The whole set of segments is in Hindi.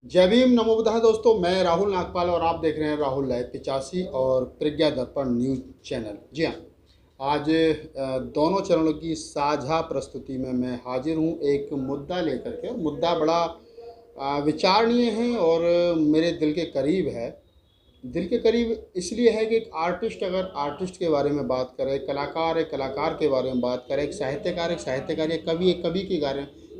जय भीम, नमो बुद्धाय दोस्तों। मैं राहुल नागपाल और आप देख रहे हैं राहुल लाइव 85 और प्रज्ञा दर्पण न्यूज चैनल। जी हाँ, आज दोनों चैनलों की साझा प्रस्तुति में मैं हाजिर हूँ एक मुद्दा लेकर के। मुद्दा बड़ा विचारणीय है और मेरे दिल के करीब है। दिल के करीब इसलिए है कि एक आर्टिस्ट अगर आर्टिस्ट के बारे में बात करे, कलाकार एक कलाकार के बारे में बात करे, एक साहित्यकार या कवि एक कवि के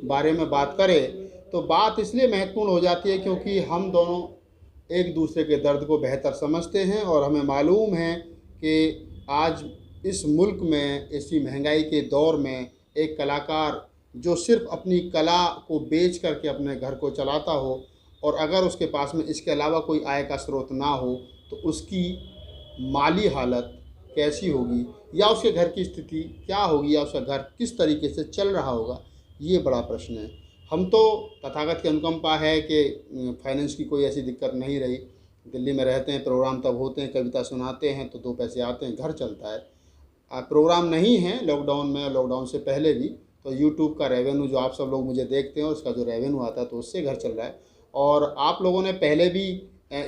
बारे में बात करे, तो बात इसलिए महत्वपूर्ण हो जाती है क्योंकि हम दोनों एक दूसरे के दर्द को बेहतर समझते हैं और हमें मालूम है कि आज इस मुल्क में इसी महंगाई के दौर में एक कलाकार जो सिर्फ अपनी कला को बेच करके अपने घर को चलाता हो और अगर उसके पास में इसके अलावा कोई आय का स्रोत ना हो तो उसकी माली हालत कैसी होगी या उसके घर की स्थिति क्या होगी या उसका घर किस तरीके से चल रहा होगा, ये बड़ा प्रश्न है। हम तो तथागत की अनुकंपा है कि फाइनेंस की कोई ऐसी दिक्कत नहीं रही। दिल्ली में रहते हैं, प्रोग्राम तब होते हैं, कविता सुनाते हैं तो दो पैसे आते हैं, घर चलता है। प्रोग्राम नहीं है लॉकडाउन में, लॉकडाउन से पहले भी तो यूट्यूब का रेवेन्यू जो आप सब लोग मुझे देखते हैं उसका जो रेवेन्यू आता है तो उससे घर चल रहा है। और आप लोगों ने पहले भी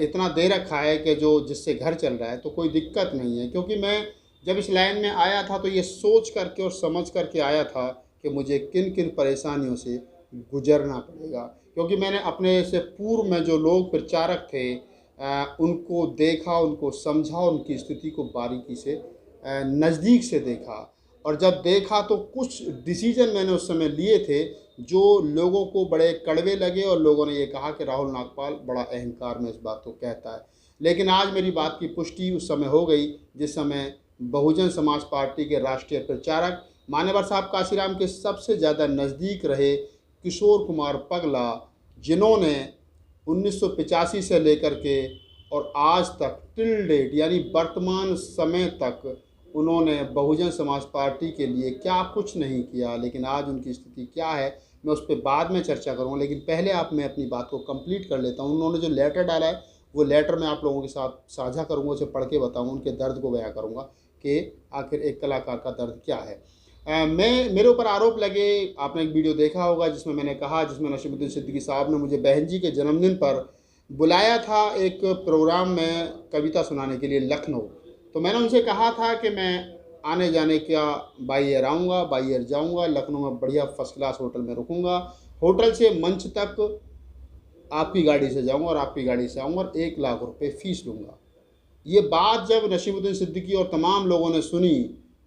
इतना दे रखा है कि जो जिससे घर चल रहा है, तो कोई दिक्कत नहीं है। क्योंकि मैं जब इस लाइन में आया था तो ये सोच करके और समझ करके आया था कि मुझे किन किन परेशानियों से गुजरना पड़ेगा। क्योंकि मैंने अपने से पूर्व में जो लोग प्रचारक थे उनको देखा, उनको समझा, उनकी स्थिति को बारीकी से नज़दीक से देखा। और जब देखा तो कुछ डिसीजन मैंने उस समय लिए थे जो लोगों को बड़े कड़वे लगे और लोगों ने ये कहा कि राहुल नागपाल बड़ा अहंकार में इस बात को कहता है। लेकिन आज मेरी बात की पुष्टि उस समय हो गई जिस समय बहुजन समाज पार्टी के राष्ट्रीय प्रचारक मान्यवर साहब काशीराम के सबसे ज़्यादा नज़दीक रहे किशोर कुमार पगला, जिन्होंने 1985 से लेकर के और आज तक टिल डेट यानी वर्तमान समय तक उन्होंने बहुजन समाज पार्टी के लिए क्या कुछ नहीं किया, लेकिन आज उनकी स्थिति क्या है मैं उस पर बाद में चर्चा करूँगा। लेकिन पहले आप मैं अपनी बात को कंप्लीट कर लेता हूँ। उन्होंने जो लेटर डाला है वो लेटर मैं आप लोगों के साथ साझा करूँगा, उसे पढ़ के बताऊँगा, उनके दर्द को बयां करूँगा कि आखिर एक कलाकार का दर्द क्या है। मेरे ऊपर आरोप लगे, आपने एक वीडियो देखा होगा जिसमें मैंने कहा, जिसमें नसीमुद्दीन सिद्दीकी साहब ने मुझे बहन जी के जन्मदिन पर बुलाया था एक प्रोग्राम में कविता सुनाने के लिए लखनऊ। तो मैंने उनसे कहा था कि मैं आने जाने का बाई एयर आऊँगा, बाई एयर जाऊँगा, लखनऊ में बढ़िया फर्स्ट क्लास होटल में रुकूँगा, होटल से मंच तक आपकी गाड़ी से जाऊँगा और आपकी गाड़ी से आऊँगा और 1 लाख रुपये फ़ीस लूँगा। ये बात जब नसीमुद्दीन सिद्दीकी और तमाम लोगों ने सुनी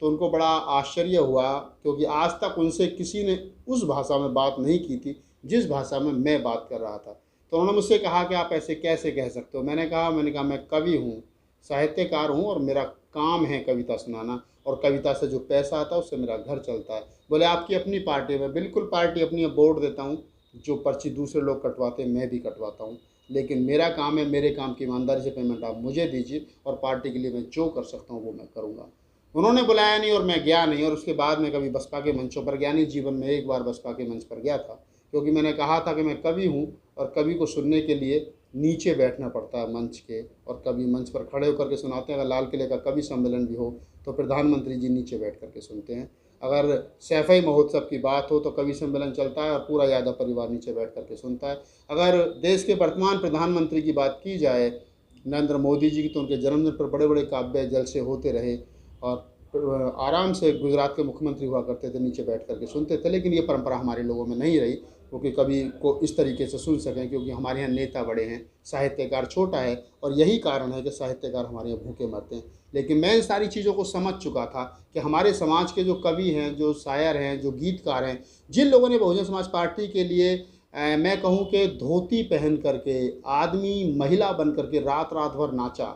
तो उनको बड़ा आश्चर्य हुआ, क्योंकि आज तक उनसे किसी ने उस भाषा में बात नहीं की थी जिस भाषा में मैं बात कर रहा था। तो उन्होंने मुझसे कहा कि आप ऐसे कैसे कह सकते हो। मैंने कहा मैं कवि हूँ, साहित्यकार हूँ और मेरा काम है कविता सुनाना और कविता से जो पैसा आता है उससे मेरा घर चलता है। बोले आपकी अपनी पार्टी में, बिल्कुल पार्टी अपनी है, वोट देता हूँ, जो पर्ची दूसरे लोग कटवाते हैं मैं भी कटवाता हूँ, लेकिन मेरा काम है, मेरे काम की ईमानदारी से पेमेंट आप मुझे दीजिए और पार्टी के लिए मैं जो कर सकता हूँ वो मैं करूँगा। उन्होंने बुलाया नहीं और मैं गया नहीं और उसके बाद मैं कभी बसपा के मंचों पर गया नहीं। जीवन में एक बार बसपा के मंच पर गया था क्योंकि मैंने कहा था कि मैं कवि हूँ और कवि को सुनने के लिए नीचे बैठना पड़ता है मंच के, और कभी मंच पर खड़े होकर के सुनाते हैं। अगर लाल किले का कवि सम्मेलन भी हो तो प्रधानमंत्री जी नीचे बैठ करके सुनते हैं। अगर सैफई महोत्सव की बात हो तो कवि सम्मेलन चलता है और पूरा यादव परिवार नीचे बैठ करके सुनता है। अगर देश के वर्तमान प्रधानमंत्री की बात की जाए नरेंद्र मोदी जी की, तो उनके जन्मदिन पर बड़े बड़े काव्य जलसे होते रहे और आराम से गुजरात के मुख्यमंत्री हुआ करते थे, नीचे बैठ करके सुनते थे। लेकिन ये परंपरा हमारे लोगों में नहीं रही क्योंकि कवि को इस तरीके से सुन सकें, क्योंकि हमारे यहाँ नेता बड़े हैं, साहित्यकार छोटा है और यही कारण है कि साहित्यकार हमारे यहाँ भूखे मरते हैं। लेकिन मैं इन सारी चीज़ों को समझ चुका था कि हमारे समाज के जो कवि हैं, जो शायर हैं, जो गीतकार हैं, जिन लोगों ने बहुजन समाज पार्टी के लिए मैं कहूँ कि धोती पहन करके आदमी महिला बन करके रात रात भर नाचा,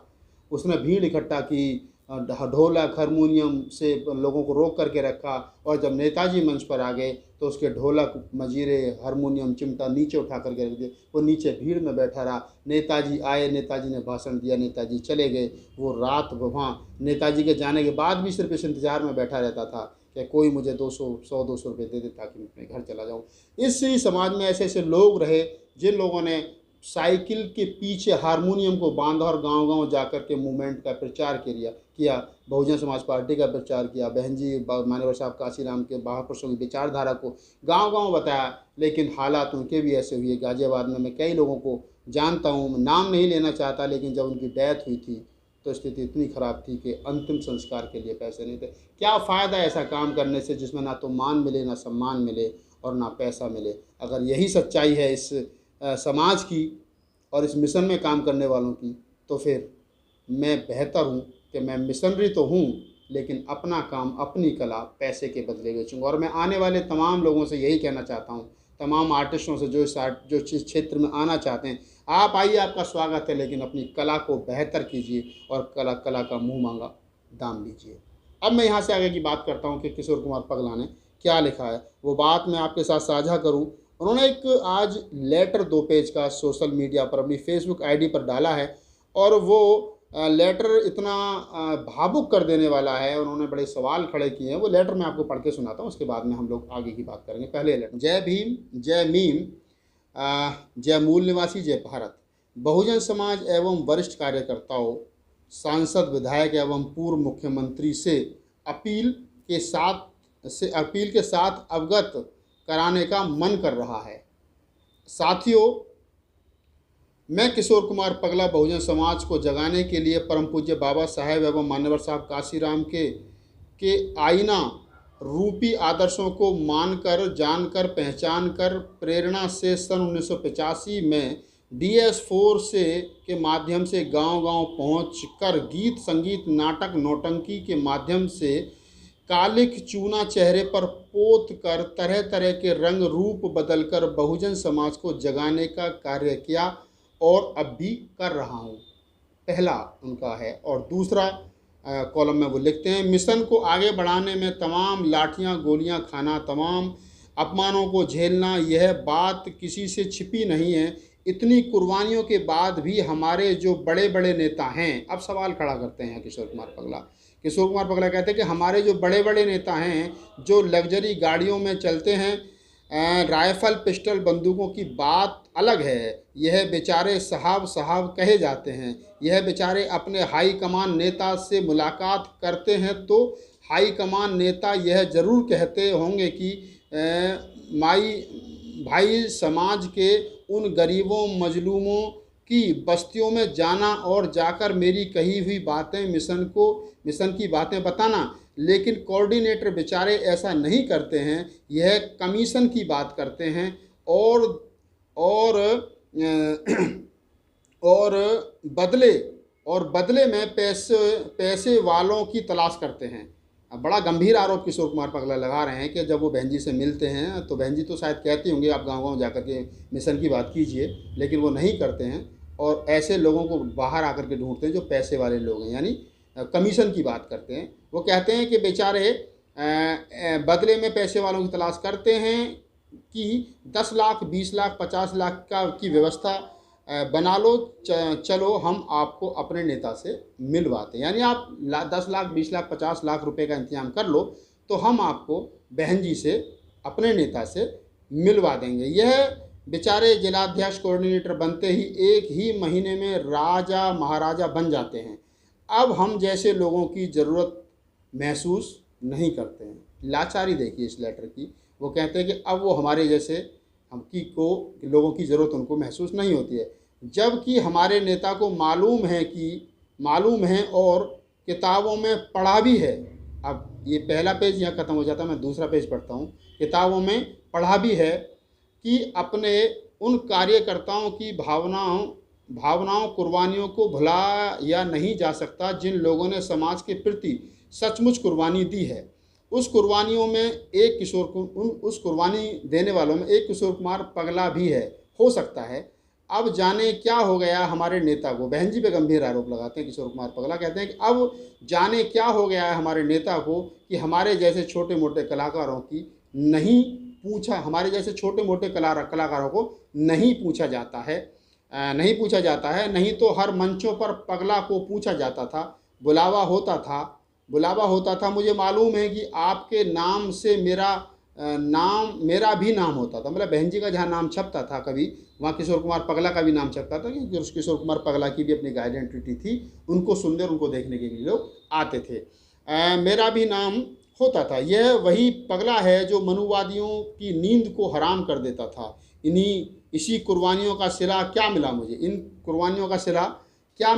उसने भीड़ इकट्ठा की, ढोलक हारमोनियम से लोगों को रोक करके रखा, और जब नेताजी मंच पर आ गए तो उसके ढोलक मजीरे हारमोनियम चिमटा नीचे उठा करके रख दिए। वो नीचे भीड़ में बैठा रहा। नेताजी आए, नेताजी ने भाषण दिया, नेताजी चले गए। वो रात वहाँ नेताजी के जाने के बाद भी सिर्फ इस इंतज़ार में बैठा रहता था कि कोई मुझे 100-200 रुपये दे दे ताकि मैं अपने घर चला जाऊँ। इस समाज में ऐसे ऐसे लोग रहे जिन लोगों ने साइकिल के पीछे हारमोनियम को बांधा और गांव-गांव जाकर के मूवमेंट का प्रचार किया किया, बहुजन समाज पार्टी का प्रचार किया, बहन जी मान्यवर साहब काशीराम के महापुरुषों की विचारधारा को गांव-गांव बताया। लेकिन हालात उनके भी ऐसे हुए। गाज़ियाबाद में मैं कई लोगों को जानता हूँ, नाम नहीं लेना चाहता, लेकिन जब उनकी डेथ हुई थी तो स्थिति इतनी ख़राब थी कि अंतिम संस्कार के लिए पैसे नहीं थे। क्या फ़ायदा ऐसा काम करने से जिसमें ना तो मान मिले, ना सम्मान मिले और ना पैसा मिले। अगर यही सच्चाई है इस समाज की और इस मिशन में काम करने वालों की, तो फिर मैं बेहतर हूँ कि मैं मिशनरी तो हूँ, लेकिन अपना काम, अपनी कला पैसे के बदले बेचूँगा। और मैं आने वाले तमाम लोगों से यही कहना चाहता हूँ, तमाम आर्टिस्टों से जो इस क्षेत्र में आना चाहते हैं, आप आइए, आपका स्वागत है, लेकिन अपनी कला को बेहतर कीजिए और कला का मुँह मांगा दाम लीजिए। अब मैं यहाँ से आगे की बात करता हूँ कि किशोर कुमार पगला ने क्या लिखा है, वो बात मैं आपके साथ साझा करूँ। उन्होंने एक आज लेटर 2 पेज का सोशल मीडिया पर अपनी फेसबुक आईडी पर डाला है और वो लेटर इतना भावुक कर देने वाला है। उन्होंने बड़े सवाल खड़े किए हैं। वो लेटर मैं आपको पढ़ के सुनाता हूँ, उसके बाद में हम लोग आगे की बात करेंगे। पहले लेटर। जय भीम, जय मीम, जय मूल निवासी, जय भारत। बहुजन समाज एवं वरिष्ठ कार्यकर्ताओं, सांसद, विधायक एवं पूर्व मुख्यमंत्री से अपील के साथ अवगत कराने का मन कर रहा है। साथियों, मैं किशोर कुमार पगला बहुजन समाज को जगाने के लिए परम पूज्य बाबा साहेब एवं मान्यवर साहब काशीराम के आईना रूपी आदर्शों को मानकर, जानकर, पहचान कर प्रेरणा से सन 1985 में DS4 के माध्यम से गांव-गांव पहुंचकर गीत, संगीत, नाटक, नौटंकी के माध्यम से कालिक चूना चेहरे पर पोत कर तरह तरह के रंग रूप बदलकर बहुजन समाज को जगाने का कार्य किया और अब भी कर रहा हूँ। पहला उनका है। और दूसरा कॉलम में वो लिखते हैं, मिशन को आगे बढ़ाने में तमाम लाठियाँ गोलियाँ खाना, तमाम अपमानों को झेलना, यह बात किसी से छिपी नहीं है। इतनी कुर्बानियों के बाद भी हमारे जो बड़े बड़े नेता हैं, अब सवाल खड़ा करते हैं किशोर कुमार पगला। किशोर कुमार पगला कहते हैं कि हमारे जो बड़े बड़े नेता हैं, जो लग्जरी गाड़ियों में चलते हैं, राइफल, पिस्टल, बंदूकों की बात अलग है, यह बेचारे साहब साहब कहे जाते हैं। यह बेचारे अपने हाई कमान नेता से मुलाकात करते हैं तो हाई कमान नेता यह ज़रूर कहते होंगे कि भाई समाज के उन गरीबों मजलूमों की बस्तियों में जाना और जाकर मेरी कही हुई बातें, मिशन की बातें बताना। लेकिन कोऑर्डिनेटर बेचारे ऐसा नहीं करते हैं, यह कमीशन की बात करते हैं और बदले में पैसे वालों की तलाश करते हैं। अब बड़ा गंभीर आरोप किशोर कुमार पगला लगा रहे हैं कि जब वो बहन जी से मिलते हैं तो बहन जी तो शायद कहती होंगे आप गांव-गांव जाकर के मिशन की बात कीजिए, लेकिन वो नहीं करते हैं और ऐसे लोगों को बाहर आकर के ढूंढते हैं जो पैसे वाले लोग हैं, यानी कमीशन की बात करते हैं। वो कहते हैं कि बेचारे बदले में पैसे वालों की तलाश करते हैं कि 10 लाख, 20 लाख, 50 लाख की व्यवस्था बना लो, चलो हम आपको अपने नेता से मिलवाते हैं। यानी आप 10 लाख, 20 लाख, 50 लाख रुपए का इंतजाम कर लो तो हम आपको बहन जी से, अपने नेता से मिलवा देंगे। यह बेचारे जिलाध्यक्ष, कोऑर्डिनेटर बनते ही 1 ही महीने में राजा महाराजा बन जाते हैं। अब हम जैसे लोगों की ज़रूरत महसूस नहीं करते हैं। लाचारी देखिए इस लेटर की। वो कहते हैं कि अब वो हमारे जैसे लोगों की ज़रूरत उनको महसूस नहीं होती है, जबकि हमारे नेता को मालूम है और किताबों में पढ़ा भी है। अब ये पहला पेज यहाँ ख़त्म हो जाता है, मैं दूसरा पेज पढ़ता हूँ। किताबों में पढ़ा भी है कि अपने उन कार्यकर्ताओं की भावनाओं, कुर्बानियों को भुला या नहीं जा सकता जिन लोगों ने समाज के प्रति सचमुच कुर्बानी दी है। उस कुर्बानी देने वालों में एक किशोर कुमार पगला भी है, हो सकता है। अब जाने क्या हो गया हमारे नेता को। बहन जी पे गंभीर आरोप लगाते हैं किशोर कुमार पगला। कहते हैं कि अब जाने क्या हो गया है हमारे नेता को कि हमारे जैसे छोटे मोटे कलाकारों की नहीं पूछा, हमारे जैसे छोटे मोटे कलाकारों को नहीं पूछा जाता है। नहीं तो हर मंचों पर पगला को पूछा जाता था, बुलावा होता था। मुझे मालूम है कि आपके नाम से मेरा नाम, मेरा भी नाम होता था, मतलब बहन जी का जहाँ नाम छपता था कभी, वहाँ किशोर कुमार पगला का भी नाम छपता था, क्योंकि उस किशोर कुमार पगला की भी अपनी एक आइडेंटिटी थी। उनको सुनने और उनको देखने के लिए लोग आते थे। मेरा भी नाम होता था। यह वही पगला है जो मनुवादियों की नींद को हराम कर देता था। इसी कुर्बानियों का सिला क्या मिला मुझे, इन कुर्बानियों का सिला क्या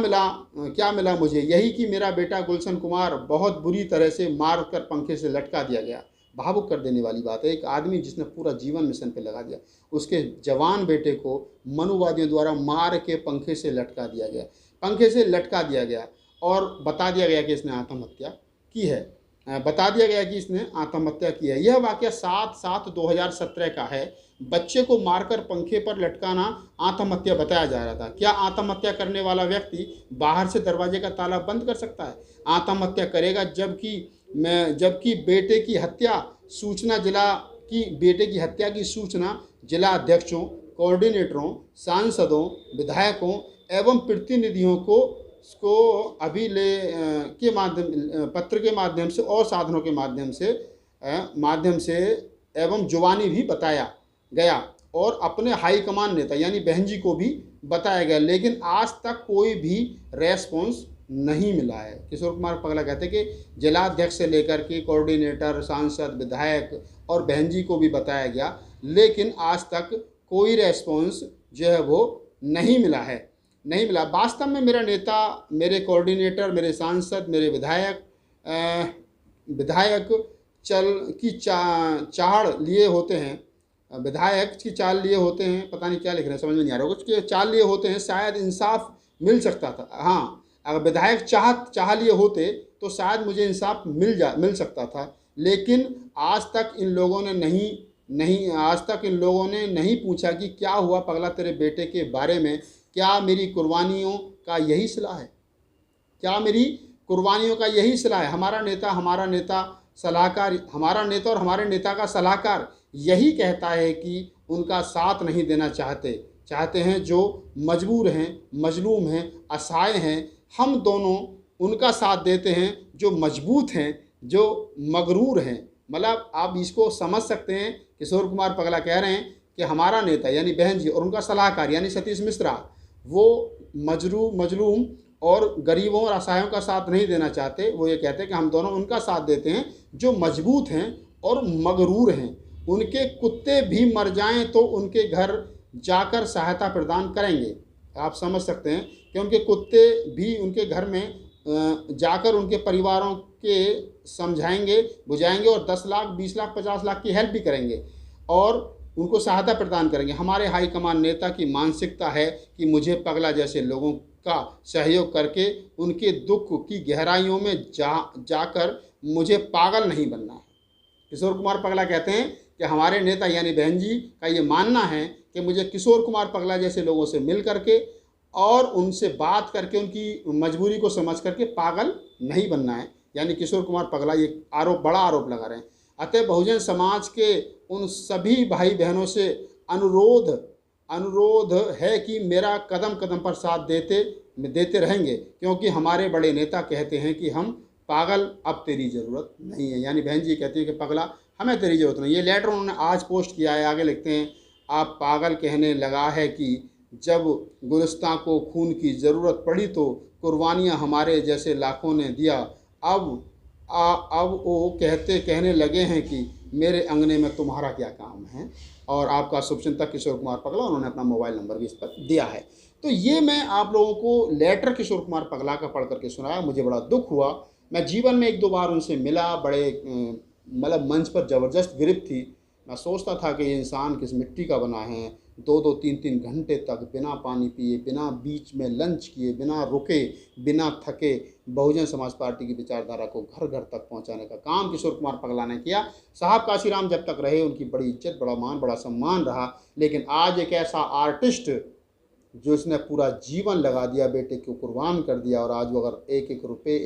मिला मुझे, यही कि मेरा बेटा गुलशन कुमार बहुत बुरी तरह से मार कर पंखे से लटका दिया गया। भावुक कर देने वाली बात है। एक आदमी जिसने पूरा जीवन मिशन पे लगा दिया, उसके जवान बेटे को मनुवादियों द्वारा मार के पंखे से लटका दिया गया, पंखे से लटका दिया गया, और बता दिया गया कि इसने आत्महत्या की है। बता दिया गया कि इसने आत्महत्या की है। यह वाकया 7/7/2017 का है। बच्चे को मारकर पंखे पर लटकाना आत्महत्या बताया जा रहा था। क्या आत्महत्या करने वाला व्यक्ति बाहर से दरवाजे का ताला बंद कर सकता है? आत्महत्या करेगा जबकि बेटे की हत्या की सूचना जिला अध्यक्षों, कोऑर्डिनेटरों, सांसदों, विधायकों एवं प्रतिनिधियों को के पत्र के माध्यम से और साधनों के माध्यम से एवं जुबानी भी बताया गया, और अपने हाईकमान नेता यानी बहन जी को भी बताया गया, लेकिन आज तक कोई भी रेस्पॉन्स नहीं मिला है। किशोर कुमार पगला कहते कि जिलाध्यक्ष से लेकर के कोऑर्डिनेटर, सांसद, विधायक और बहन जी को भी बताया गया, लेकिन आज तक कोई रेस्पॉन्स जो है वो नहीं मिला। वास्तव में मेरा नेता, मेरे कोऑर्डिनेटर, मेरे सांसद, मेरे विधायक चाल लिए होते हैं, विधायक की चाल लिए होते हैं, पता नहीं क्या लिख रहे हैं, समझ में नहीं आ रहा, उसके चाल लिए होते हैं, शायद इंसाफ मिल सकता था। हाँ, अगर विधायक चाह लिए होते तो शायद मुझे इंसाफ मिल सकता था, लेकिन आज तक इन लोगों ने नहीं पूछा कि क्या हुआ पगला तेरे बेटे के बारे में, क्या मेरी कुर्बानियों का यही सिला है? हमारा नेता और हमारे नेता का सलाहकार यही कहता है कि उनका साथ नहीं देना चाहते हैं जो मजबूर हैं, मजलूम हैं, असहाय हैं। हम दोनों उनका साथ देते हैं जो मजबूत हैं, जो मगरूर हैं। मतलब आप इसको समझ सकते हैं। किशोर कुमार पगला कह रहे हैं कि हमारा नेता यानी बहन जी और उनका सलाहकार यानी सतीश मिश्रा, वो मजलूम और गरीबों और असहायों का साथ नहीं देना चाहते। वो ये कहते हैं कि हम दोनों उनका साथ देते हैं जो मजबूत हैं और मगरूर हैं। उनके कुत्ते भी मर जाएं तो उनके घर जाकर सहायता प्रदान करेंगे। आप समझ सकते हैं कि उनके कुत्ते भी उनके घर में जाकर उनके परिवारों के समझाएंगे, बुझाएंगे और 10 लाख, 20 लाख, 50 लाख की हेल्प भी करेंगे और उनको सहायता प्रदान करेंगे। हमारे हाईकमान नेता की मानसिकता है कि मुझे पगला जैसे लोगों का सहयोग करके उनके दुख की गहराइयों में जाकर मुझे पागल नहीं बनना है। किशोर कुमार पगला कहते हैं कि हमारे नेता यानी बहन जी का ये मानना है कि मुझे किशोर कुमार पगला जैसे लोगों से मिल करके और उनसे बात करके उनकी मजबूरी को समझ करके पागल नहीं बनना है। यानी किशोर कुमार पगला ये बड़ा आरोप लगा रहे हैं। अतः बहुजन समाज के उन सभी भाई बहनों से अनुरोध है कि मेरा कदम कदम पर साथ देते रहेंगे, क्योंकि हमारे बड़े नेता कहते हैं कि हम पागल, अब तेरी ज़रूरत नहीं है। यानी बहन जी कहती है कि पगला हमें तेरी ज़रूरत नहीं। ये लेटर उन्होंने आज पोस्ट किया है। आगे लिखते हैं, आप पागल कहने लगा है कि जब गुलिस्तां को खून की ज़रूरत पड़ी तो कुर्बानियाँ हमारे जैसे लाखों ने दिया। अब वो कहने लगे हैं कि मेरे अंगने में तुम्हारा क्या काम है। और आपका शुभचिंतक किशोर कुमार पगला, उन्होंने अपना मोबाइल नंबर भी इस पर दिया है। तो ये मैं आप लोगों को लेटर किशोर कुमार पगला का पढ़ करके सुनाया। मुझे बड़ा दुख हुआ। मैं जीवन में 1-2 बार उनसे मिला। बड़े मतलब मंच पर ज़बरदस्त गिरफ्त थी। मैं सोचता था कि ये इंसान किस मिट्टी का बना है। 2-2, 3-3 घंटे तक बिना पानी पिए, बिना बीच में लंच किए, बिना रुके, बिना थके बहुजन समाज पार्टी की विचारधारा को घर घर तक पहुंचाने का काम किशोर कुमार पगला ने किया। साहब काशीराम जब तक रहे उनकी बड़ी इज्जत, बड़ा मान, बड़ा सम्मान रहा। लेकिन आज एक ऐसा आर्टिस्ट जो इसने पूरा जीवन लगा दिया, बेटे को कुर्बान कर दिया, और आज वो अगर एक-एक रुपये,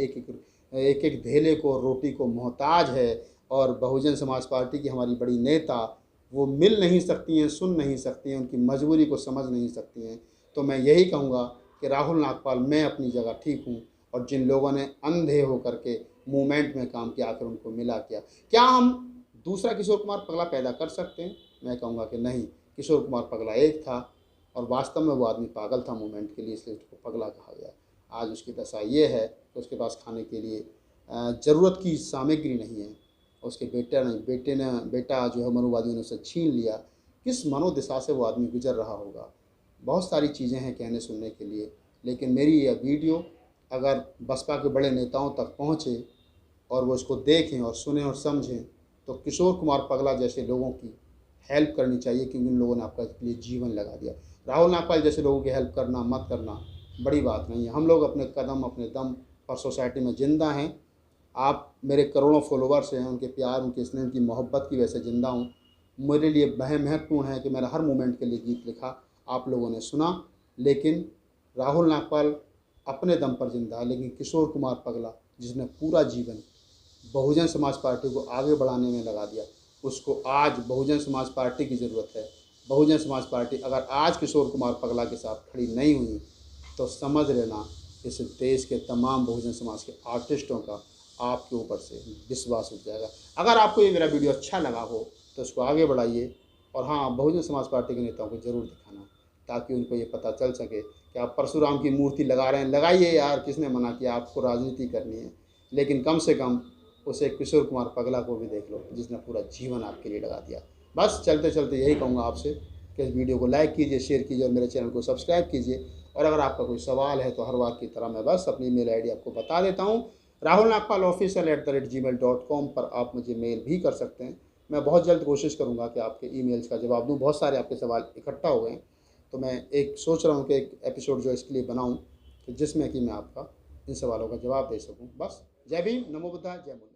एक-एक धेले को, रोटी को मोहताज है, और बहुजन समाज पार्टी की हमारी बड़ी नेता वो मिल नहीं सकती हैं, सुन नहीं सकती हैं, उनकी मजबूरी को समझ नहीं सकती हैं। तो मैं यही कहूँगा कि राहुल नागपाल, मैं अपनी जगह ठीक हूँ, और जिन लोगों ने अंधे होकर के मूवमेंट में काम किया, आखिर उनको मिला क्या? क्या हम दूसरा किशोर कुमार पगला पैदा कर सकते हैं? मैं कहूँगा कि नहीं। किशोर कुमार पगला एक था और वास्तव में वो आदमी पागल था मोमेंट के लिए, इसलिए उसको पगला कहा गया। आज उसकी दशा ये है कि उसके पास खाने के लिए ज़रूरत की सामग्री नहीं है। उसके बेटा जो है मनुवादियों ने उसे छीन लिया। किस मनोदशा से वो आदमी गुजर रहा होगा। बहुत सारी चीज़ें हैं कहने सुनने के लिए, लेकिन मेरी यह वीडियो अगर बसपा के बड़े नेताओं तक पहुँचे और वो इसको देखें और सुनें और समझें, तो किशोर कुमार पगला जैसे लोगों की हेल्प करनी चाहिए, क्योंकि उन लोगों ने आपका लिए जीवन लगा दिया। राहुल नागपाल जैसे लोगों की हेल्प करना मत करना बड़ी बात नहीं है। हम लोग अपने कदम अपने दम पर सोसाइटी में ज़िंदा हैं। आप मेरे करोड़ों फॉलोवर्स हैं, उनके प्यार उनके स्नेह उनकी मोहब्बत की वजह से ज़िंदा हूँ। मेरे लिए महत्वपूर्ण है कि मैंने हर मोमेंट के लिए गीत लिखा, आप लोगों ने सुना। लेकिन राहुल नागपाल अपने दम पर जिंदा है, लेकिन किशोर कुमार पगला जिसने पूरा जीवन बहुजन समाज पार्टी को आगे बढ़ाने में लगा दिया, उसको आज बहुजन समाज पार्टी की ज़रूरत है। बहुजन समाज पार्टी अगर आज किशोर कुमार पगला के साथ खड़ी नहीं हुई तो समझ लेना इस देश के तमाम बहुजन समाज के आर्टिस्टों का आपके ऊपर से विश्वास उठ जाएगा। अगर आपको ये मेरा वीडियो अच्छा लगा हो तो इसको आगे बढ़ाइए, और हाँ, बहुजन समाज पार्टी के नेताओं को ज़रूर दिखाना, ताकि उनको ये पता चल सके कि आप परशुराम की मूर्ति लगा रहे हैं। लगाइए यार, किसने मना किया? आपको राजनीति करनी है, लेकिन कम से कम उसे किशोर कुमार पगला को भी देख लो, जिसने पूरा जीवन आपके लिए लगा दिया। बस चलते चलते यही कहूँगा आपसे कि इस वीडियो को लाइक कीजिए, शेयर कीजिए और मेरे चैनल को सब्सक्राइब कीजिए। और अगर आपका कोई सवाल है तो हर बार की तरह मैं बस अपनी मेल आईडी आपको बता देता हूँ। rahulnagpalofficial@gmail.com पर आप मुझे मेल भी कर सकते हैं। मैं बहुत जल्द कोशिश करूँगा कि आपके ईमेल्स का जवाब दूँ। बहुत सारे आपके सवाल इकट्ठा हो गए हैं, तो मैं एक सोच रहा हूँ कि एक एपिसोड जो इसके लिए बनाऊँ कि जिसमें कि मैं आपका इन सवालों का जवाब दे सकूँ। बस जय भीम, नमो बुद्धाय, जय मुनि।